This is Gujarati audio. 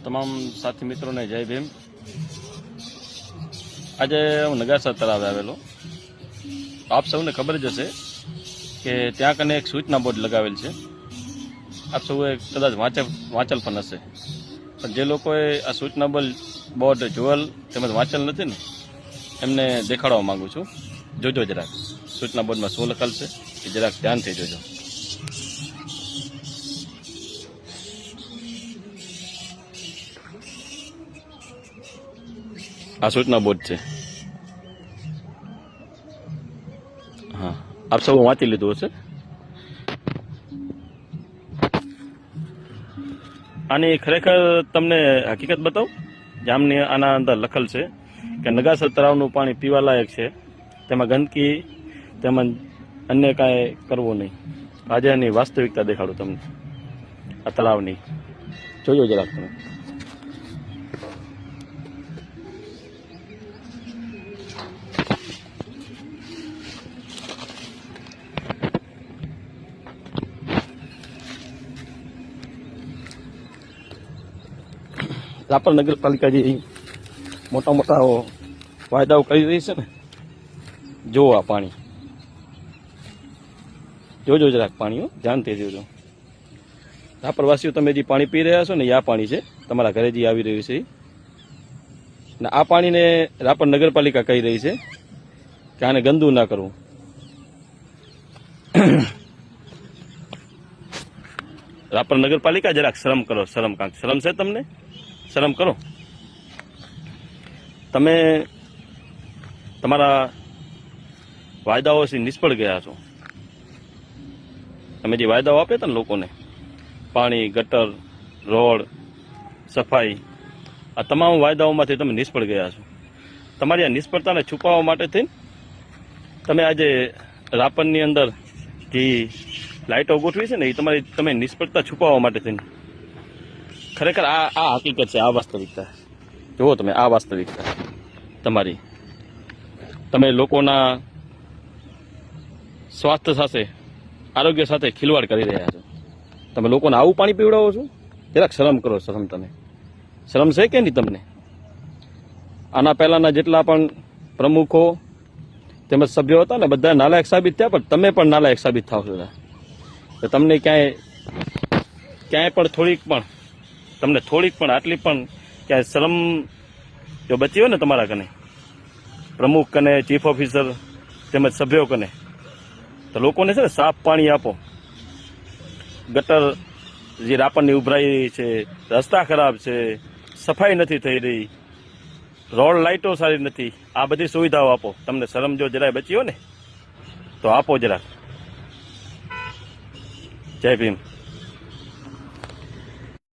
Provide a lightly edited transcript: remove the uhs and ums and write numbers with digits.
તમામ સાથી મિત્રોને જય ભીમ। આજે હું નગાસા તળાવે આવેલો। આપ સૌને ખબર જ હશે કે ત્યાં કને એક સૂચના બોર્ડ લગાવેલ છે। આપ સૌએ કદાચ વાંચેલ પણ હશે, પણ જે લોકોએ આ સૂચના બોર્ડ જોયેલ તેમજ વાંચેલ નથી ને એમને દેખાડવા માંગુ છું। જોજો જરાક સૂચના બોર્ડમાં શું લખેલ છે એ જરાક ધ્યાનથી જોજો। આ સૂચના બોર્ડ છે। હા, આપ સૌ વાંચી લીધું હશે। આની ખરેખર તમને હકીકત બતાવું। જામની આના અંદર લખેલ છે કે નગાસર તળાવનું પાણી પીવાલાયક છે, તેમાં ગંદકી તેમજ અન્ય કાંઈ કરવું નહીં। આજે એની વાસ્તવિકતા દેખાડું તમને આ તળાવની। જોજો જરાક તમે। રાપર નગરપાલિકા જે મોટા મોટા વાયદાઓ કરી રહી છે ને, જુઓ આ પાણી, જોજો જરાક પાણીઓ ધ્યાનથી જોજો। રાપરવાસીઓ તમે જે પાણી પી રહ્યા છો ને, એ આ પાણી છે તમારા ઘરે જે આવી રહ્યું છે। ને આ પાણીને રાપર નગરપાલિકા કહી રહી છે કે આને ગંદુ ના કરવું। રાપર નગરપાલિકા જરાક શરમ કરો, શરમ કાંક શરમ છે તમને? શરમ કરો। તમે તમારા વાયદાઓથી નિષ્ફળ ગયા છો। તમે જે વાયદાઓ આપ્યા હતા ને લોકોને, પાણી, ગટર, રોડ, સફાઈ, આ તમામ વાયદાઓમાંથી તમે નિષ્ફળ ગયા છો। તમારી આ નિષ્ફળતાને છુપાવવા માટે થઈને તમે આજે રાપરની અંદર જે લાઇટો ગોઠવી છે ને, એ તમે નિષ્ફળતા છુપાવવા માટે થઈને, ખરેખર આ હકીકત છે, આ વાસ્તવિકતા જુઓ તમે। આ વાસ્તવિકતા તમારી, તમે લોકોના સ્વાસ્થ્ય સાથે, આરોગ્ય સાથે ખિલવાડ કરી રહ્યા છો। તમે લોકોને આવું પાણી પીવડાવો છો? જરાક શરમ કરો, શરમ તમે। શરમ છે કે નહીં તમને? આના પહેલાના જેટલા પણ પ્રમુખો તેમજ સભ્યો હતા ને, બધા નાલાયક સાબિત થયા, પણ તમે પણ નાલાયક સાબિત થાવ છો। તો તમને ક્યાંય પણ થોડીક પણ આટલી પણ ક્યાંય શરમ જો બચી હોય ને તમારા કને, પ્રમુખ કને, ચીફ ઓફિસર તેમજ સભ્યો કને, તો લોકોને છે ને સાફ પાણી આપો। ગટર જે રાપરની ઉભરાઈ છે, રસ્તા ખરાબ છે, સફાઈ નથી થઈ રહી, રોડ લાઇટો સારી નથી, આ બધી સુવિધાઓ આપો। તમને શરમ જો જરાય બચી હોય ને તો આપો જરાક। જય ભીમ।